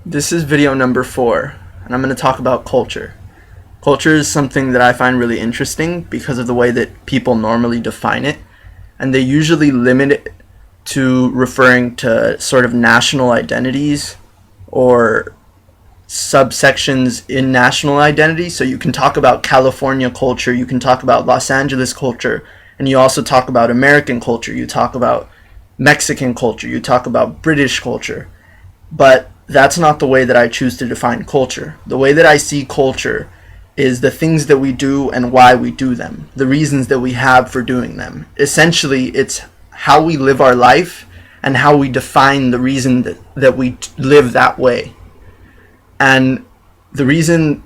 This is video number 4, and I'm going to talk about culture. Culture is something that I find really interesting because of the way that people normally define it, and they usually limit it to referring to sort of national identities or subsections in national identity. So you can talk about California culture, you can talk about Los Angeles culture, and you also talk about American culture, you talk about Mexican culture, you talk about British culture. But that's not the way that I choose to define culture. The way that I see culture is the things that we do and why we do them, the reasons that we have for doing them. Essentially, it's how we live our life and how we define the reason that we live that way. And the reason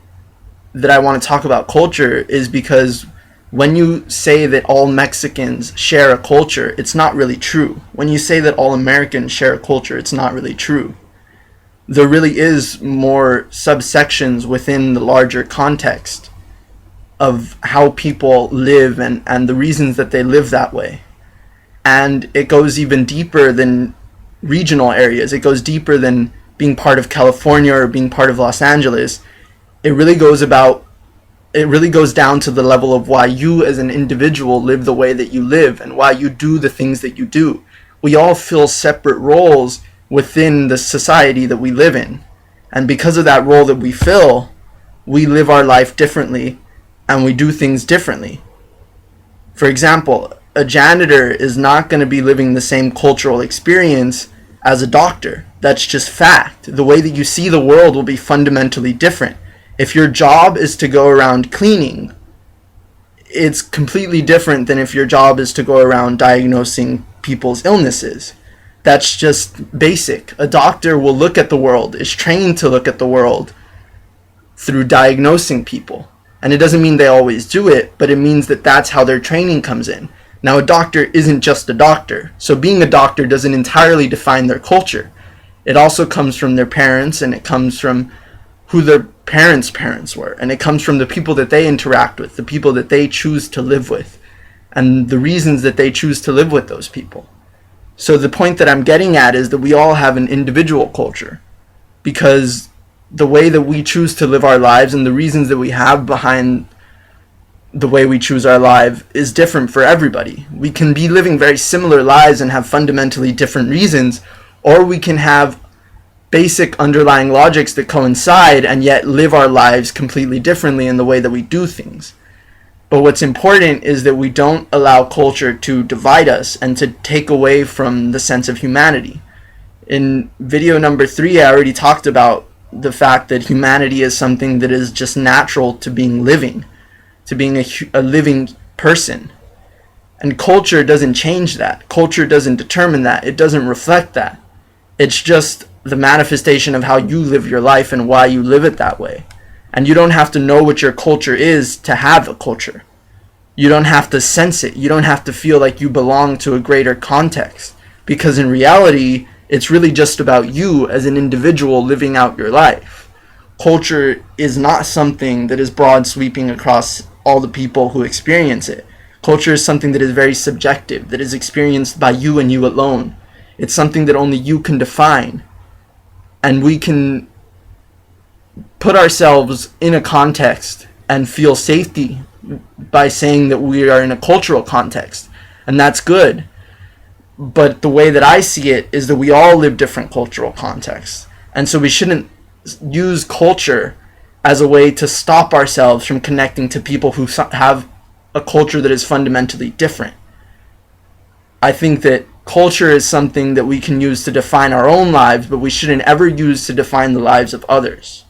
that I want to talk about culture is because when you say that all Mexicans share a culture, it's not really true. When you say that all Americans share a culture, it's not really true. There really is more subsections within the larger context of how people live and the reasons that they live that way. And it goes even deeper than regional areas. It goes deeper than being part of California or being part of Los Angeles. It really goes down to the level of why you as an individual live the way that you live and why you do the things that you do. We all fill separate roles within the society that we live in. And because of that role that we fill, we live our life differently and we do things differently. For example, a janitor is not going to be living the same cultural experience as a doctor. That's just fact. The way that you see the world will be fundamentally different. If your job is to go around cleaning, it's completely different than if your job is to go around diagnosing people's illnesses. That's just basic. A doctor will look at the world, is trained to look at the world through diagnosing people. And it doesn't mean they always do it, but it means that that's how their training comes in. Now, a doctor isn't just a doctor. So being a doctor doesn't entirely define their culture. It also comes from their parents, and it comes from who their parents' were. And it comes from the people that they interact with, the people that they choose to live with, and the reasons that they choose to live with those people. So the point that I'm getting at is that we all have an individual culture because the way that we choose to live our lives and the reasons that we have behind the way we choose our life is different for everybody. We can be living very similar lives and have fundamentally different reasons, or we can have basic underlying logics that coincide and yet live our lives completely differently in the way that we do things. But what's important is that we don't allow culture to divide us and to take away from the sense of humanity. In video number 3, I already talked about the fact that humanity is something that is just natural to being living, to being a living person. And culture doesn't change that. Culture doesn't determine that. It doesn't reflect that. It's just the manifestation of how you live your life and why you live it that way. And you don't have to know what your culture is to have a culture. You don't have to sense it. You don't have to feel like you belong to a greater context. Because in reality, it's really just about you as an individual living out your life. Culture is not something that is broad sweeping across all the people who experience it. Culture is something that is very subjective, that is experienced by you and you alone. It's something that only you can define. And we can put ourselves in a context and feel safety by saying that we are in a cultural context, and that's good. But the way that I see it is that we all live different cultural contexts, and so we shouldn't use culture as a way to stop ourselves from connecting to people who have a culture that is fundamentally different. I think that culture is something that we can use to define our own lives, but we shouldn't ever use to define the lives of others.